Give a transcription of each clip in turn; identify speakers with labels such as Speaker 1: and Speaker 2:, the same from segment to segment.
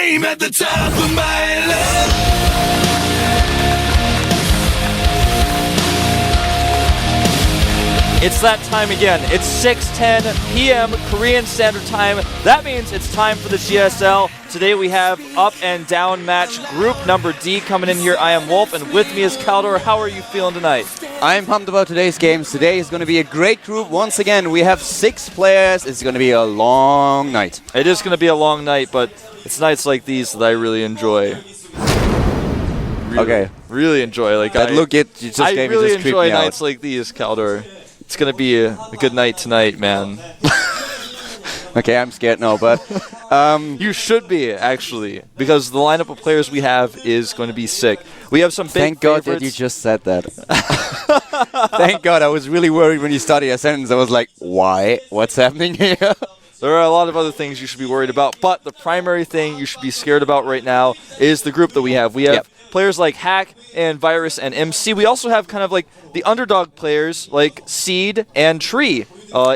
Speaker 1: name at the top of my list.
Speaker 2: It's that time again. It's 6:10 p.m. Korean Standard Time. That means it's time for the GSL. Today we have up and down match group number D coming in here. I am Wolf, and with me is Kaldor. How are you feeling tonight?
Speaker 3: I'm pumped about today's games. Today is going to be a great group. Once again, we have 6 players. It's going to be a long night.
Speaker 2: It is going to be a long night, but it's nights like these that I really enjoy. Really enjoy. Like
Speaker 3: that look it you just
Speaker 2: I
Speaker 3: gave
Speaker 2: really
Speaker 3: me just
Speaker 2: enjoy
Speaker 3: creeped me
Speaker 2: nights
Speaker 3: out.
Speaker 2: like these, Kaldor. It's going to be a good night tonight, man.
Speaker 3: Okay, I'm scared now, but
Speaker 2: you should be, actually, because the lineup of players we have is going to be sick. We have some big
Speaker 3: thank God
Speaker 2: favorites.
Speaker 3: that you just said that. Thank God. I was really worried when you started your sentence. I was like, why? What's happening here?
Speaker 2: There are a lot of other things you should be worried about, but the primary thing you should be scared about right now is the group that we have. We have players like Hack and Virus and MC. We also have kind of like the underdog players like Seed and Tree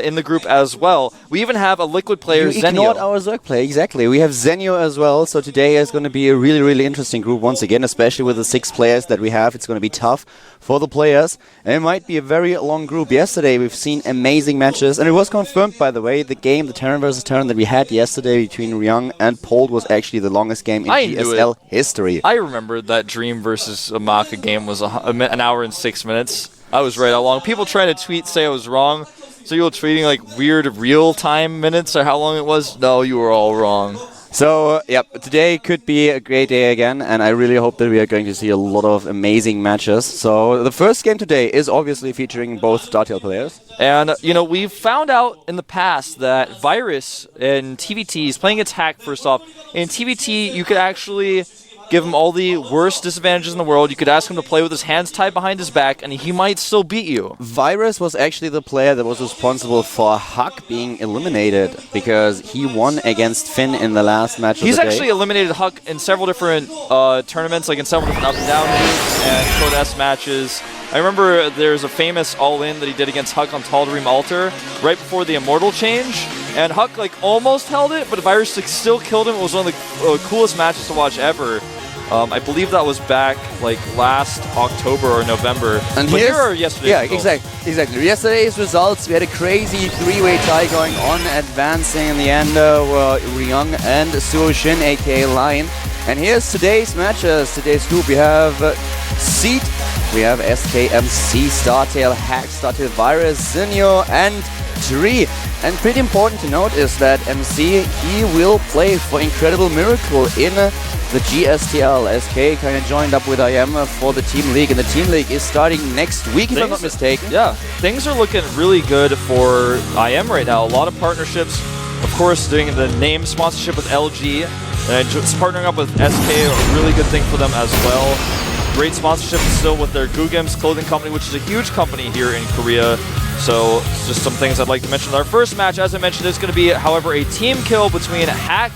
Speaker 2: in the group as well. We even have a liquid player,
Speaker 3: You ignored
Speaker 2: Zenio.
Speaker 3: our Zerg play, exactly. We have Zenio as well, so today is going to be a really, really interesting group once again, especially with the 6 players that we have. It's going to be tough for the players, and it might be a very long group. Yesterday we've seen amazing matches, and it was confirmed, by the way, the game, the Terran versus Terran that we had yesterday between Ryung and Pold was actually the longest game in GSL history.
Speaker 2: I remember that Dream versus Amaka game was an hour and 6 minutes. I was right all along. People trying to tweet say I was wrong. So you were tweeting like weird real-time minutes or how long it was? No, you were all wrong.
Speaker 3: So, today could be a great day again, and I really hope that we are going to see a lot of amazing matches. So, the first game today is obviously featuring both StarTale players.
Speaker 2: And, you know, we've found out in the past that Virus in TVT is playing attack first off. In TVT, you could actually give him all the worst disadvantages in the world. You could ask him to play with his hands tied behind his back, and he might still beat you.
Speaker 3: Virus was actually the player that was responsible for Huck being eliminated because he won against Finn in the last match of the day.
Speaker 2: He's actually eliminated Huck in several different tournaments, like in several different up and down groups and Code S matches. I remember there's a famous all-in that he did against Huck on Tal'Darim Altar right before the Immortal change, and Huck like almost held it, but Virus still killed him. It was one of the coolest matches to watch ever. I believe that was back like last October or November.
Speaker 3: And
Speaker 2: here are yesterday's results.
Speaker 3: Exactly. Yesterday's results, we had a crazy 3-way tie going on, advancing in the end were Ryung and Suo Shin, aka Lion. And here's today's matches. Today's group, we have Seed, we have SKMC, StarTale, Hack, StarTale Virus, Zinio, and Tree. And pretty important to note is that MC, he will play for Incredible Miracle in the GSTL. SK kind of joined up with IM for the Team League, and the Team League is starting next week, if I'm not mistaken.
Speaker 2: Yeah, things are looking really good for IM right now. A lot of partnerships, of course, doing the name sponsorship with LG, and just partnering up with SK, a really good thing for them as well. Great sponsorship still with their Gugam's clothing company, which is a huge company here in Korea. So, just some things I'd like to mention. Our first match, as I mentioned, is going to be, however, a team kill between Hack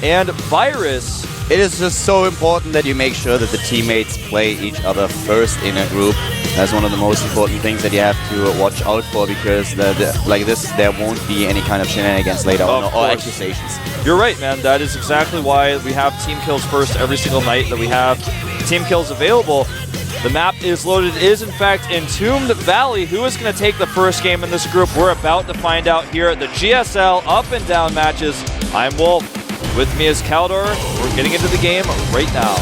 Speaker 2: and Virus.
Speaker 3: It is just so important that you make sure that the teammates play each other first in a group. That's one of the most important things that you have to watch out for, because like this, there won't be any kind of shenanigans later on or accusations.
Speaker 2: You're right, man. That is exactly why we have team kills first every single night that we have team kills available. The map is loaded. It is, in fact, Entombed Valley. Who is going to take the first game in this group? We're about to find out here at the GSL up and down matches. I'm Wolf. With me is Kaldor. We're getting into the game right now.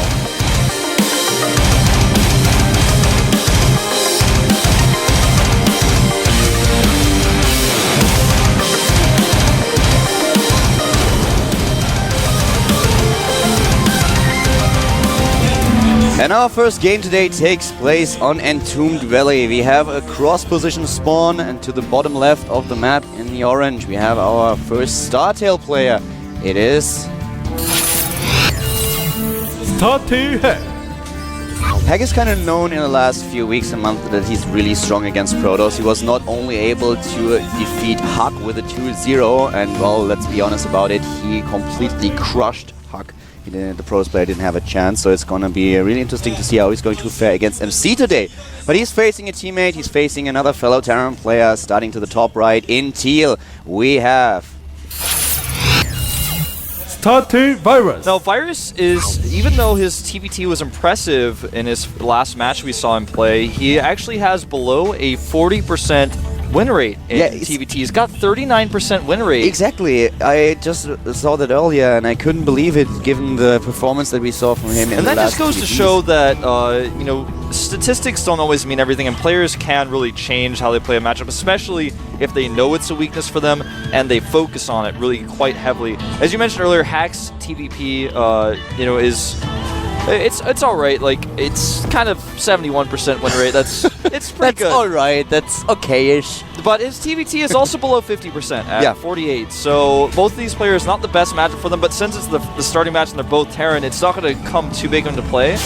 Speaker 3: And our first game today takes place on Entombed Valley. We have a cross-position spawn, and to the bottom left of the map in the orange, we have our first StarTale player. It is
Speaker 1: StarTale Hack.
Speaker 3: Hack is kind of known in the last few weeks and months that he's really strong against Protoss. He was not only able to defeat Huck with a 2-0, and well, let's be honest about it, he completely crushed Huck. The Protoss player didn't have a chance, so it's going to be really interesting to see how he's going to fare against MC today. But he's facing a teammate, he's facing another fellow Terran player. Starting to the top right in teal, we have
Speaker 1: Starter Virus.
Speaker 2: Now, Virus is, even though his TBT was impressive in his last match we saw him play, he actually has below a 40% win rate in TBT. He's got 39% win rate.
Speaker 3: Exactly. I just saw that earlier, and I couldn't believe it, given the performance that we saw from him in the last
Speaker 2: And that just goes
Speaker 3: TBTs.
Speaker 2: to show that, you know, statistics don't always mean everything, and players can really change how they play a matchup, especially if they know it's a weakness for them and they focus on it really quite heavily. As you mentioned earlier, Hack's TVP, you know, is... It's all right. Like, it's kind of 71% win rate. It's pretty good.
Speaker 3: That's all right. That's okay-ish.
Speaker 2: But his TVT is also below 50% at 48. So both of these players, not the best matchup for them. But since it's the starting match and they're both Terran, it's not going to come too big into play.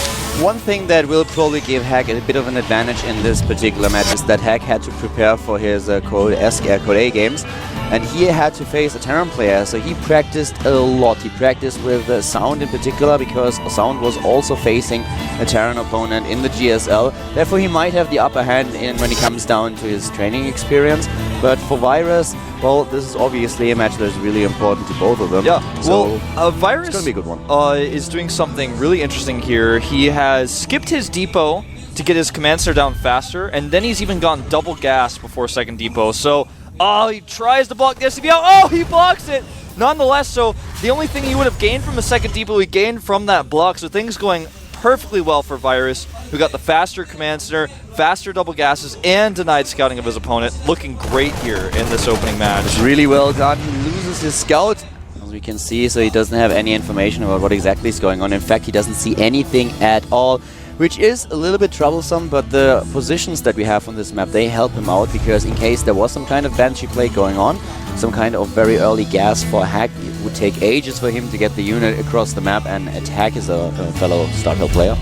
Speaker 3: One thing that will probably give Hack a bit of an advantage in this particular match is that Hack had to prepare for his Code A games. And he had to face a Terran player, so he practiced a lot. He practiced with Sound in particular, because Sound was also facing a Terran opponent in the GSL. Therefore, he might have the upper hand when it comes down to his training experience. But for Virus, well, this is obviously a match that is really important to both of them.
Speaker 2: Yeah,
Speaker 3: so
Speaker 2: well, Virus
Speaker 3: it's gonna be a good one.
Speaker 2: Is doing something really interesting here. He has skipped his depot to get his command center down faster, and then he's even gone double gas before second depot. So, he tries to block the SCBL. Oh, he blocks it! Nonetheless, so the only thing he would have gained from the second depot, he gained from that block. So things going perfectly well for Virus, who got the faster command center, faster double gases, and denied scouting of his opponent. Looking great here in this opening match.
Speaker 3: Really well done. He loses his scout, as we can see, so he doesn't have any information about what exactly is going on. In fact, he doesn't see anything at all, which is a little bit troublesome, but the positions that we have on this map, they help him out, because in case there was some kind of banshee play going on, some kind of very early gas for Hack, it would take ages for him to get the unit across the map and attack his fellow StarCraft player.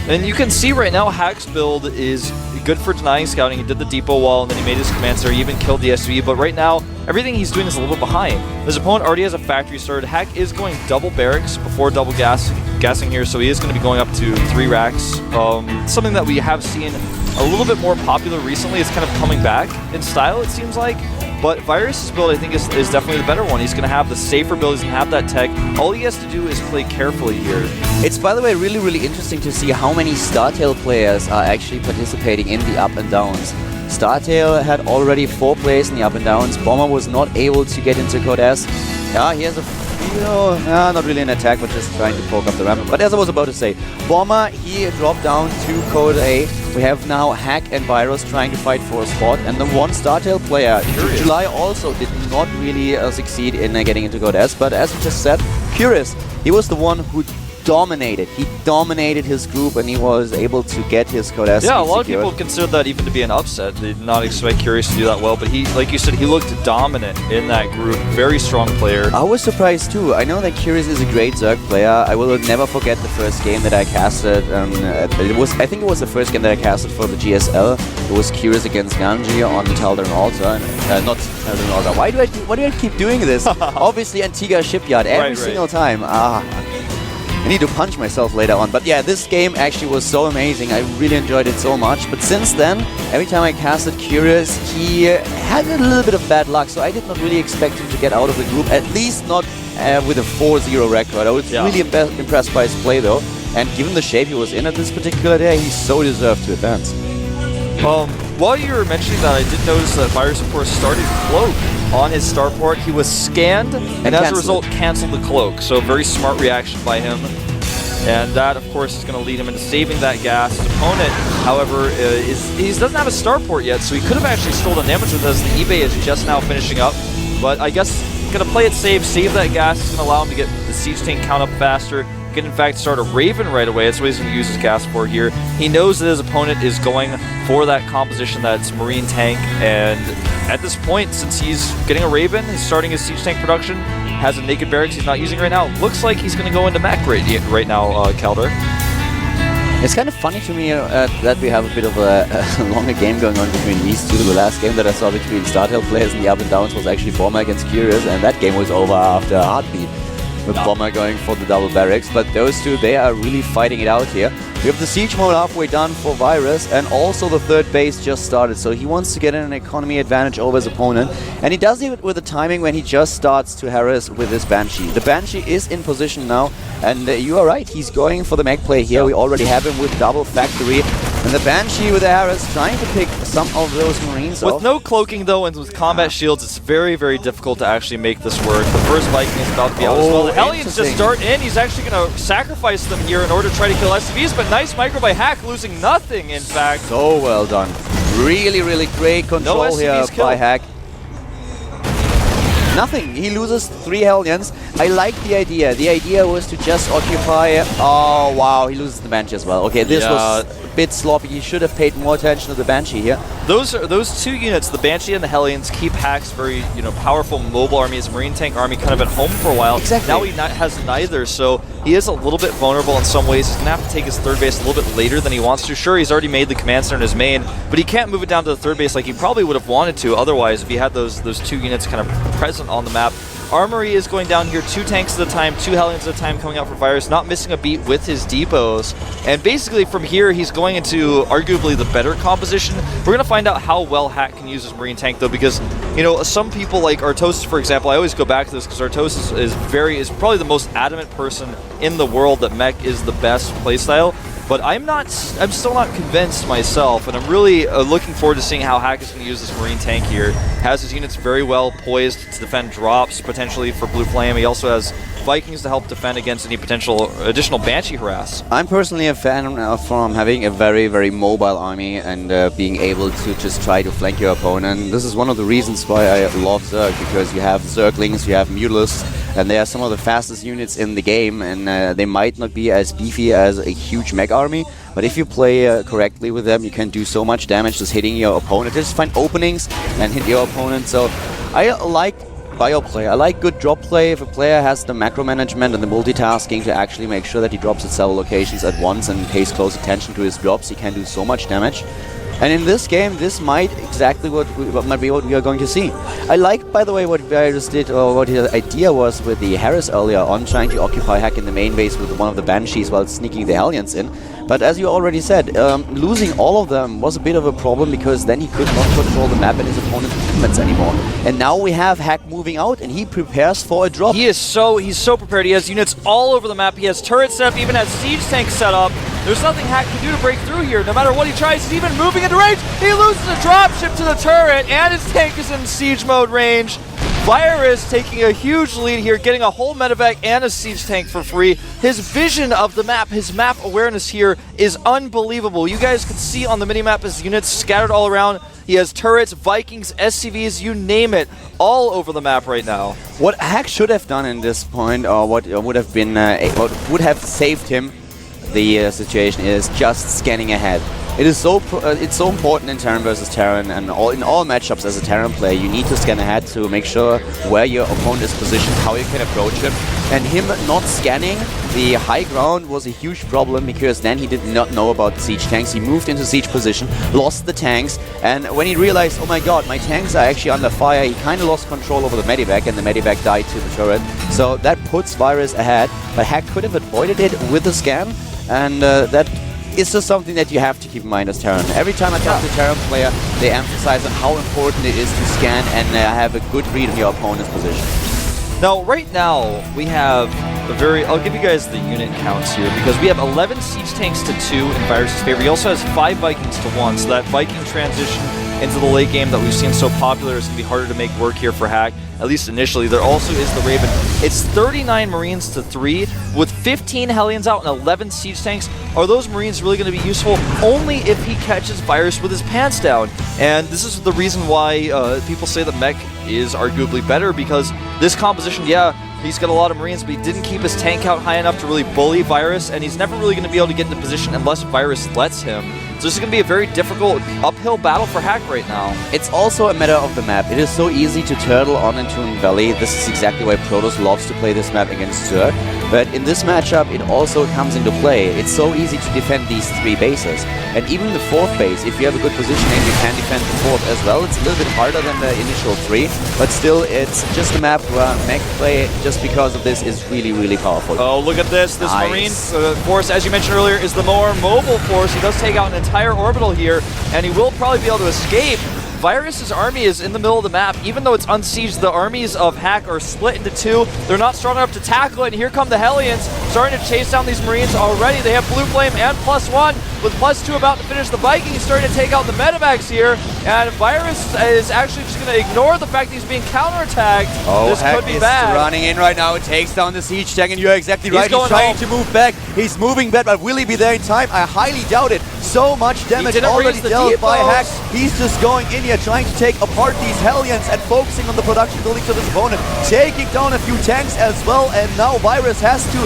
Speaker 2: And you can see right now Hack's build is good for denying scouting. He did the depot wall, and then he made his command center. He even killed the SV, but right now, everything he's doing is a little bit behind. His opponent already has a factory started. Hack is going double barracks before double gassing here, so he is going to be going up to 3 racks. Something that we have seen a little bit more popular recently. It's kind of coming back in style, it seems like. But Virus's build, I think, is definitely the better one. He's going to have the safer build. He's going to have that tech. All he has to do is play carefully here.
Speaker 3: It's, by the way, really, really interesting to see how many StarTale players are actually participating in the up and downs. StarTale had already 4 players in the up and downs. Bomber was not able to get into Code S. Yeah, he has not really an attack, but just trying to poke up the ramp. But as I was about to say, Bomber, he dropped down to Code A. We have now Hack and Virus trying to fight for a spot, and the one StarTale player, July, also did not really succeed in getting into Code S. But as we just said, Curious, he was the one who dominated. He dominated his group, and he was able to get his Code S.
Speaker 2: Yeah, a lot of people consider that even to be an upset. They did not expect Curious to do that well, but he, like you said, he looked dominant in that group. Very strong player.
Speaker 3: I was surprised too. I know that Curious is a great Zerg player. I will never forget the first game that I casted. I think it was the first game that I casted for the GSL. It was Curious against Ganji on the Tal'Darim Altar. Not Tal'Darim Altar. Why do I keep doing this? Obviously Antigua Shipyard every single time. I need to punch myself later on. But yeah, this game actually was so amazing. I really enjoyed it so much. But since then, every time I casted Curious, he had a little bit of bad luck. So I did not really expect him to get out of the group, at least not with a 4-0 record. I was really impressed by his play though. And given the shape he was in at this particular day, he so deserved to advance.
Speaker 2: While you were mentioning that, I did notice that Virus, of course, started Cloak on his starport. He was scanned, and as a result, canceled the Cloak. So very smart reaction by him. And that, of course, is going to lead him into saving that gas. His opponent, however, he doesn't have a starport yet, so he could have actually stolen damage with us. The eBay is just now finishing up. But I guess going to play it safe, save that gas. It's going to allow him to get the siege tank count up faster. Can in fact start a Raven right away. That's what he's going to use his gas for here. He knows that his opponent is going for that composition that's Marine Tank, and at this point, since he's getting a Raven, he's starting his siege tank production, has a naked barracks he's not using right now. Looks like he's going to go into mech right now, Kaldor.
Speaker 3: It's kind of funny to me that we have a bit of a longer game going on between these two. The last game that I saw between StarTale players in the up and downs was actually Bomber against Curious, and that game was over after a heartbeat, with Bomber going for the double barracks. But those two, they are really fighting it out here. We have the siege mode halfway done for Virus, and also the third base just started, so he wants to get an economy advantage over his opponent, and he does it with the timing when he just starts to harass with his Banshee. The Banshee is in position now, and you are right, he's going for the mech play here. We already have him with double factory, and the Banshee with the harass trying to pick some of those Marines off.
Speaker 2: With no cloaking though, and with combat shields, it's very, very difficult to actually make this work. The first Viking is about to be out as well. The Hellions just start in. He's actually going to sacrifice them here in order to try to kill SCVs, but nice micro by Hack, losing nothing, in fact.
Speaker 3: So well done. Really, really great control here by Hack. Nothing. He loses 3 Hellions. I like the idea. The idea was to just occupy... Oh, wow. He loses the Banshee as well. Okay, this was a bit sloppy. He should have paid more attention to the Banshee here.
Speaker 2: Those 2 units, the Banshee and the Hellions, keep Hack's very powerful mobile army, his Marine tank army, kind of at home for a while.
Speaker 3: Exactly.
Speaker 2: Now he has neither, so he is a little bit vulnerable in some ways. He's going to have to take his third base a little bit later than he wants to. Sure, he's already made the command center in his main, but he can't move it down to the third base like he probably would have wanted to otherwise if he had those 2 units kind of present on the map. Armory is going down here, 2 tanks at a time, 2 Hellions at a time coming out for Virus, not missing a beat with his depots. And basically from here, he's going into arguably the better composition. We're going to find out how well Hack can use his Marine tank though, because, some people like Artosis, for example, I always go back to this because Artosis is probably the most adamant person in the world that mech is the best playstyle. But I'm still not convinced myself, and I'm really looking forward to seeing how Hack is going to use this Marine tank here. Has his units very well poised to defend drops, potentially for Blue Flame. He also has Vikings to help defend against any potential additional Banshee harass.
Speaker 3: I'm personally a fan from having a very, very mobile army and being able to just try to flank your opponent. This is one of the reasons why I love Zerg, because you have Zerglings, you have Mutalisks, and they are some of the fastest units in the game, and they might not be as beefy as a huge mech army, but if you play correctly with them, you can do so much damage just hitting your opponent. Just find openings and hit your opponent. So I like bio play. I like good drop play. If a player has the macro management and the multitasking to actually make sure that he drops at several locations at once and pays close attention to his drops, he can do so much damage. And in this game, this might exactly what we are going to see. I like, by the way, what Virus did, or what his idea was with the Harris earlier on, trying to occupy Hack in the main base with one of the Banshees while sneaking the Hellions in. But as you already said, losing all of them was a bit of a problem, because then he could not control the map and his opponent's movements anymore. And now we have Hack moving out, and he prepares for a drop.
Speaker 2: He's so prepared. He has units all over the map. He has turret set up, even has siege tanks set up. There's nothing Hack can do to break through here. No matter what he tries, he's even moving into range. He loses a dropship to the turret, and his tank is in siege mode range. Virus taking a huge lead here, getting a whole medevac and a siege tank for free. His vision of the map, his map awareness here is unbelievable. You guys can see on the minimap his units scattered all around. He has turrets, Vikings, SCVs, you name it, all over the map right now.
Speaker 3: What Hack should have done in this point, or what would have been, what would have saved him the situation, is just scanning ahead. It is it's so important in Terran versus Terran, and in all matchups as a Terran player, you need to scan ahead to make sure where your opponent is positioned, how you can approach him. And him not scanning the high ground was a huge problem, because then he did not know about the siege tanks. He moved into siege position, lost the tanks, and when he realized, oh my god, my tanks are actually under fire, he kind of lost control over the medevac, and the medevac died to the turret. So that puts Virus ahead, but Hack could have avoided it with the scan, and that is just something that you have to keep in mind as Terran. Every time I talk to a Terran player, they emphasize on how important it is to scan and have a good read on your opponent's position.
Speaker 2: Now, right now, we have I'll give you guys the unit counts here, because we have 11 siege tanks to 2 in Virus's favor. He also has 5 Vikings to 1, so that Viking transition into the late game that we've seen so popular is going to be harder to make work here for Hack, at least initially. There also is the Raven. It's 39 Marines to 3, with 15 Hellions out and 11 siege tanks. Are those Marines really going to be useful? Only if he catches Virus with his pants down. And this is the reason why people say that mech is arguably better, because this composition, yeah, he's got a lot of Marines, but he didn't keep his tank count high enough to really bully Virus, and he's never really going to be able to get into position unless Virus lets him. So this is going to be a very difficult uphill battle for Hack right now.
Speaker 3: It's also a matter of the map. It is so easy to turtle on into Valley. This is exactly why Protoss loves to play this map against Zerg. But in this matchup, it also comes into play. It's so easy to defend these 3 bases. And even the 4th base, if you have a good positioning, you can defend the 4th as well. It's a little bit harder than the initial 3, but still, it's just a map where mech play, just because of this, is really, really powerful.
Speaker 2: Oh, look at this. This Marine force, as you mentioned earlier, is the more mobile force. He does take out an entire orbital here, and he will probably be able to escape. Virus's army is in the middle of the map. Even though it's unsieged, the armies of Hack are split into 2. They're not strong enough to tackle it, and here come the Hellions, starting to chase down these Marines already. They have Blue Flame and +1, with +2 about to finish the Vikings, starting to take out the Medivacs here, and Virus is actually just going to ignore the fact that he's being counterattacked.
Speaker 3: Oh,
Speaker 2: this
Speaker 3: Hack
Speaker 2: could be
Speaker 3: is
Speaker 2: bad.
Speaker 3: running in right now. It takes down the siege tank, and you're exactly right. He's
Speaker 2: going
Speaker 3: trying
Speaker 2: home.
Speaker 3: to move back. He's moving back, but will he be there in time? I highly doubt it. So much damage already dealt by Hack. He's just going in here, trying to take apart these Hellions and focusing on the production buildings of his opponent, taking down a few tanks as well, and now Virus has to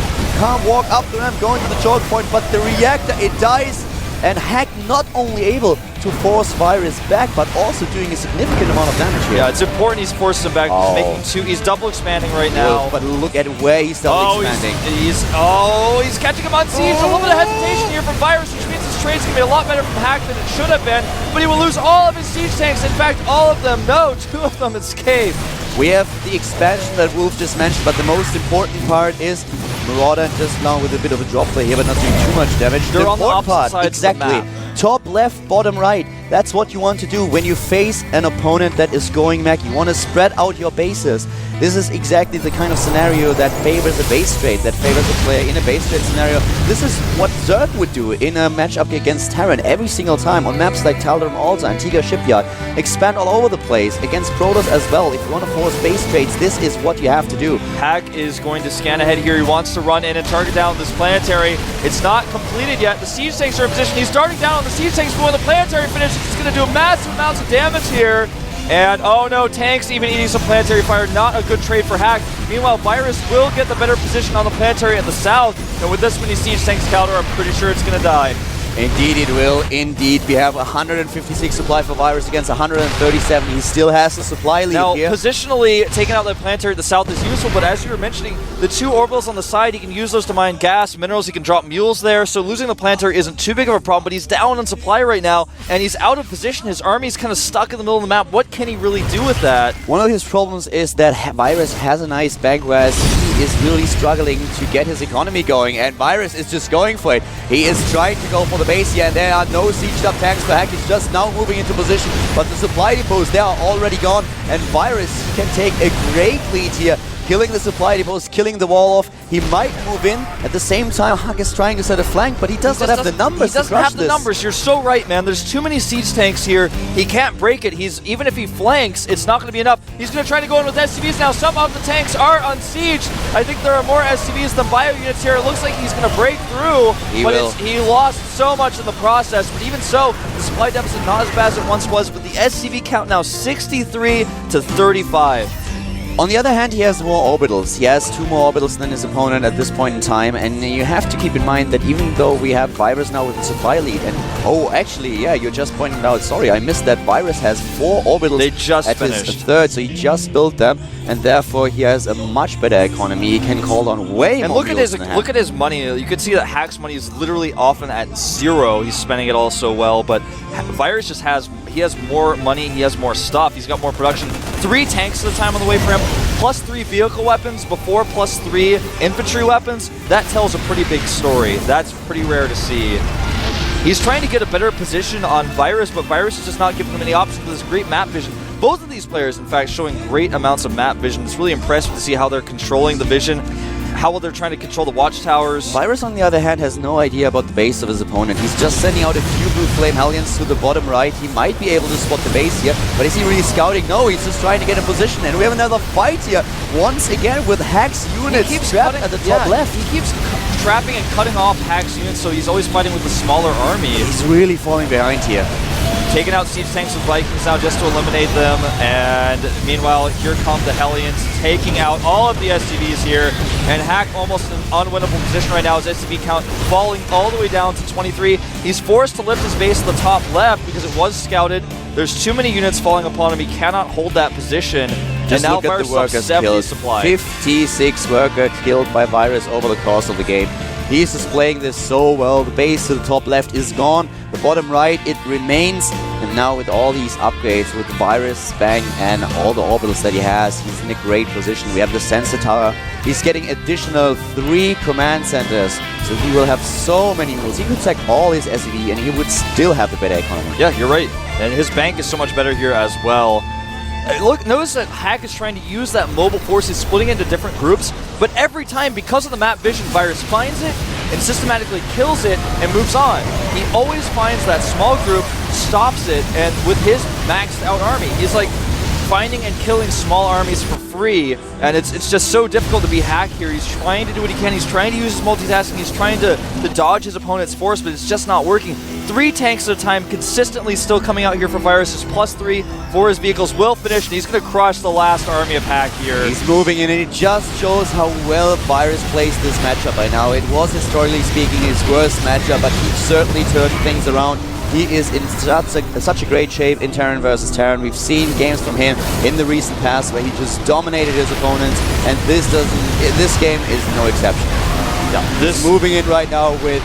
Speaker 3: walk up to them, going to the choke point, but the reactor, it dies, and Hack not only able to force Virus back, but also doing a significant amount of damage here.
Speaker 2: Yeah, it's important he's forced him back. He's making 2. He's double expanding right now.
Speaker 3: But look at where he's double expanding.
Speaker 2: He's catching him on siege. A little bit of hesitation here from Virus, which means his trade's going to be a lot better from Hack than it should have been, but he will lose all of his siege tanks. In fact, all of them. No, 2 of them escape.
Speaker 3: We have the expansion that Wolf just mentioned, but the most important part is Marauder just now with a bit of a drop play here, but not doing too much damage.
Speaker 2: They're on the opposite sides of the map.
Speaker 3: Top left, bottom right. That's what you want to do when you face an opponent that is going mech. You want to spread out your bases. This is exactly the kind of scenario that favors a base trade, that favors a player in a base trade scenario. This is what Zerg would do in a matchup against Terran every single time on maps like Tal'Daram Alta, Antigua Shipyard. Expand all over the place against Protoss as well. If you want to force base trades, this is what you have to do.
Speaker 2: Hack is going to scan ahead here. He wants to run in and target down this planetary. It's not completed yet. The siege tanks are in position. He's darting down on the siege tanks, but when the planetary finishes, it's going to do massive amounts of damage here. And oh no, tanks even eating some planetary fire. Not a good trade for Hack. Meanwhile, Virus will get the better position on the planetary in the south. And with this many siege tanks, Caldor, I'm pretty sure it's going to die.
Speaker 3: Indeed it will, indeed. We have 156 supply for Virus against 137. He still has the supply lead here.
Speaker 2: Now, positionally, taking out that planetary at the south is useful, but as you were mentioning, the 2 orbitals on the side, he can use those to mine gas, minerals, he can drop mules there, so losing the planetary isn't too big of a problem, but he's down on supply right now, and he's out of position. His army's kind of stuck in the middle of the map. What can he really do with that?
Speaker 3: One of his problems is that Virus has a nice bank, whereas he is really struggling to get his economy going, and Virus is just going for it. He is trying to go for the base here, and there are no sieged up tanks for Hack. He's just now moving into position, but the supply depots, they are already gone, and Virus can take a great lead here, killing the supply depots, killing the wall off. He might move in. At the same time, Hack is trying to set a flank, but he does not have the numbers to crush this.
Speaker 2: He doesn't have the numbers. You're so right, man. There's too many siege tanks here. He can't break it. Even if he flanks, it's not going to be enough. He's going to try to go in with SCVs now. Some of the tanks are unsieged. I think there are more SCVs than bio units here. It looks like he's going to break through, he lost so much in the process. But even so, the supply deficit not as bad as it once was, but the SCV count now 63 to 35.
Speaker 3: On the other hand, he has more orbitals. He has 2 more orbitals than his opponent at this point in time, and you have to keep in mind that even though we have Virus now with the supply lead, and oh, actually, yeah, you just pointed out, sorry, I missed that Virus has 4 orbitals at his 3rd, so he just built them, and therefore he has a much better economy. He can call on way more.
Speaker 2: And look at his money. You can see that Hack's money is literally often at 0. He's spending it all so well, but Virus just has more money, he has more stuff, he's got more production. 3 tanks at a time on the way for him, plus 3 vehicle weapons before plus 3 infantry weapons. That tells a pretty big story. That's pretty rare to see. He's trying to get a better position on Virus, but Virus is just not giving him any options with this great map vision. Both of these players, in fact, showing great amounts of map vision. It's really impressive to see how they're controlling the vision, how well they're trying to control the watchtowers.
Speaker 3: Virus, on the other hand, has no idea about the base of his opponent. He's just sending out a few Blue Flame Hellions to the bottom right. He might be able to spot the base here, but is he really scouting? No, he's just trying to get in position, and we have another fight here. Once again with Hack's units trapped at the top left.
Speaker 2: He keeps trapping and cutting off Hack's units, so he's always fighting with the smaller army.
Speaker 3: He's really falling behind here.
Speaker 2: Taking out siege tanks with Vikings now just to eliminate them, and meanwhile here come the Hellions taking out all of the SCVs here, and Hack almost in an unwinnable position right now. His SCV count falling all the way down to 23. He's forced to lift his base to the top left because it was scouted. There's too many units falling upon him. He cannot hold that position.
Speaker 3: Just
Speaker 2: now
Speaker 3: look at
Speaker 2: Virus
Speaker 3: the workers
Speaker 2: 70
Speaker 3: killed.
Speaker 2: supply.
Speaker 3: 56 worker killed by Virus over the course of the game. He's displaying this so well. The base to the top left is gone. The bottom right, it remains. And now with all these upgrades, with the Virus, Bang, and all the orbitals that he has, he's in a great position. We have the sensor tower. He's getting additional 3 command centers. So he will have so many moves. He could take all his SEV and he would still have the better economy.
Speaker 2: Yeah, you're right. And his bank is so much better here as well. Look, notice that Hack is trying to use that mobile force. He's splitting into different groups, but every time, because of the map vision, Virus finds it and systematically kills it and moves on. He always finds that small group, stops it, and with his maxed out army, he's like finding and killing small armies for free, and it's just so difficult to be Hack here. He's trying to do what he can. He's trying to use his multitasking. He's trying to dodge his opponent's force, but it's just not working. 3 tanks at a time, consistently still coming out here for Virus. His +3 for his vehicles will finish, and he's going to crush the last army of Hack here.
Speaker 3: He's moving in, and it just shows how well Virus plays this matchup by now. It was, historically speaking, his worst matchup, but he certainly turned things around. He is in such a great shape in Terran versus Terran. We've seen games from him in the recent past where he just dominated his opponents, and this game is no exception. Yeah, this moving in right now with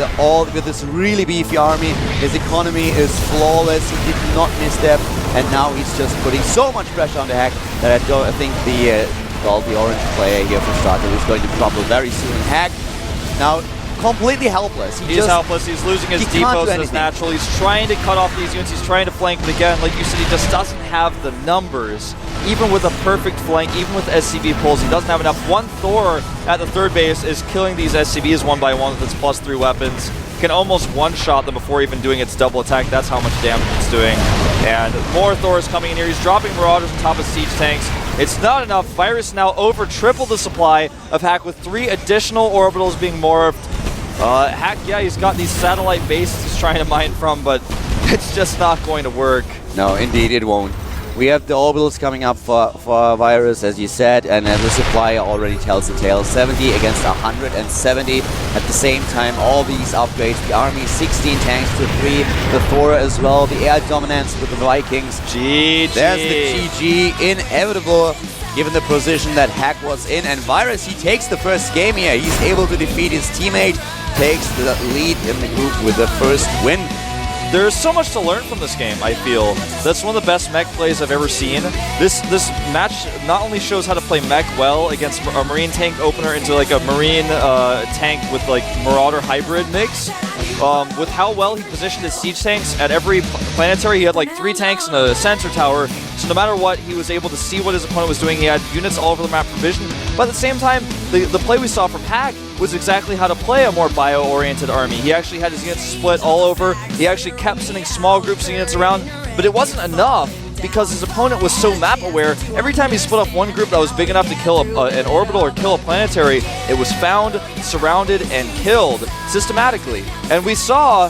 Speaker 3: this really beefy army. His economy is flawless. He did not misstep, and now he's just putting so much pressure on the Hack that I think the orange player here for StarCraft is going to crumble very soon. Hack now completely helpless.
Speaker 2: He's helpless. He's losing his depots and his natural. He's trying to cut off these units. He's trying to flank, but again, like you said, he just doesn't have the numbers. Even with a perfect flank, even with SCV pulls, he doesn't have enough. One Thor at the third base is killing these SCVs one by one with its +3 weapons. Can almost one-shot them before even doing its double attack. That's how much damage it's doing. And more Thors coming in here. He's dropping Marauders on top of siege tanks. It's not enough. Virus now over triple the supply of Hack with 3 additional orbitals being morphed. Hack, yeah, he's got these satellite bases he's trying to mine from, but it's just not going to work.
Speaker 3: No, indeed, it won't. We have the orbitals coming up for Virus, as you said, and the supply already tells the tale. 70 against 170. At the same time, all these upgrades, the army, 16 tanks to 3, the Thor as well, the air dominance with the Vikings.
Speaker 2: GG.
Speaker 3: There's the GG, inevitable, given the position that Hack was in. And Virus, he takes the first game here. He's able to defeat his teammate, takes the lead in the group with the first win.
Speaker 2: There's so much to learn from this game, I feel. That's one of the best mech plays I've ever seen. This match not only shows how to play mech well against a Marine tank opener into like a Marine tank with like Marauder hybrid mix, with how well he positioned his siege tanks at every planetary. He had like 3 tanks and a sensor tower, so no matter what, he was able to see what his opponent was doing. He had units all over the map for vision, but at the same time, the play we saw from Hack was exactly how to play a more bio-oriented army. He actually had his units split all over. He actually kept sending small groups of units around, but it wasn't enough because his opponent was so map-aware. Every time he split off one group that was big enough to kill an orbital or kill a planetary, it was found, surrounded, and killed systematically. And we saw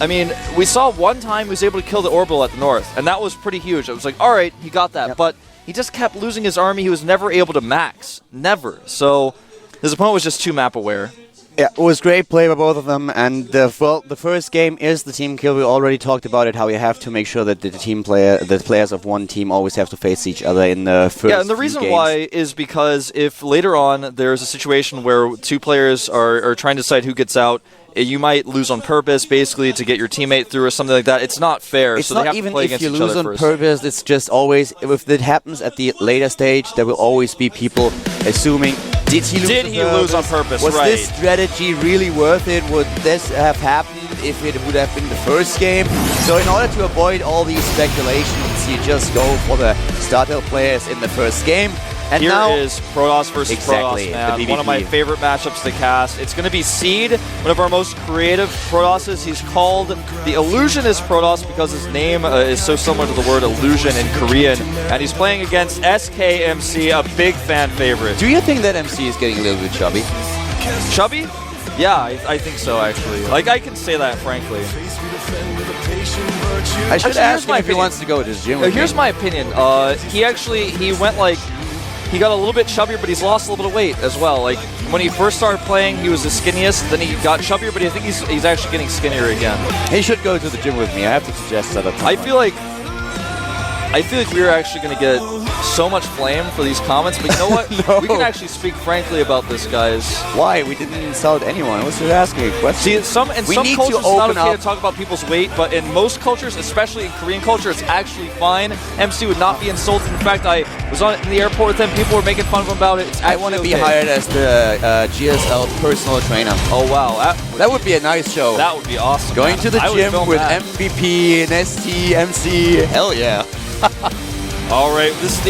Speaker 2: one time he was able to kill the orbital at the north, and that was pretty huge. It was like, all right, he got that, but he just kept losing his army. He was never able to max. Never. So his opponent was just too map-aware.
Speaker 3: Yeah, it was great play by both of them, and the first game is the team kill. We already talked about it, how you have to make sure that the players of one team always have to face each other in the first
Speaker 2: Yeah, and the reason why is because if later on there's a situation where 2 players are trying to decide who gets out, you might lose on purpose, basically, to get your teammate through or something like that. It's not fair.
Speaker 3: It's
Speaker 2: so
Speaker 3: not
Speaker 2: they have
Speaker 3: even
Speaker 2: to play
Speaker 3: if
Speaker 2: against
Speaker 3: you
Speaker 2: each
Speaker 3: lose
Speaker 2: other
Speaker 3: on
Speaker 2: first.
Speaker 3: purpose. It's just always, if it happens at the later stage, there will always be people assuming, did he lose on purpose? Was this strategy really worth it? Would this have happened if it would have been the first game? So in order to avoid all these speculations, you just go for the starter players in the first game. And
Speaker 2: Here
Speaker 3: now
Speaker 2: is Protoss versus Protoss, man. One of my favorite matchups to cast. It's going to be Seed, one of our most creative Protosses. He's called the Illusionist Protoss because his name is so similar to the word illusion in Korean. And he's playing against SKMC, a big fan favorite.
Speaker 3: Do you think that MC is getting a little bit chubby?
Speaker 2: Chubby? Yeah, I think so, actually. Like, I can say that, frankly.
Speaker 3: I should ask him if he wants to go to his gym with
Speaker 2: Here's
Speaker 3: me.
Speaker 2: my opinion. He went like... He got a little bit chubbier, but he's lost a little bit of weight as well. Like, when he first started playing, he was the skinniest, then he got chubbier, but I think he's actually getting skinnier again.
Speaker 3: He should go to the gym with me. I have to suggest that.
Speaker 2: I feel like we're actually going to get so much flame for these comments, but you know what?
Speaker 3: No.
Speaker 2: We can actually speak frankly about this, guys.
Speaker 3: Why? We didn't insult anyone. What's you asking a question?
Speaker 2: See, in some
Speaker 3: We need to
Speaker 2: cultures it's not
Speaker 3: open
Speaker 2: okay
Speaker 3: up.
Speaker 2: to talk about people's weight, but in most cultures, especially in Korean culture, it's actually fine. MC would not be insulted. In fact, I was in the airport with him. People were making fun of him about it. It's
Speaker 3: I want to
Speaker 2: actually
Speaker 3: be
Speaker 2: okay.
Speaker 3: hired as the GSL personal trainer.
Speaker 2: Oh wow,
Speaker 3: That would be a nice show.
Speaker 2: that would be awesome.
Speaker 3: Going
Speaker 2: man.
Speaker 3: to the
Speaker 2: I would
Speaker 3: gym
Speaker 2: film
Speaker 3: with
Speaker 2: that.
Speaker 3: MVP, and ST, MC. Hell yeah.
Speaker 2: All right, this is the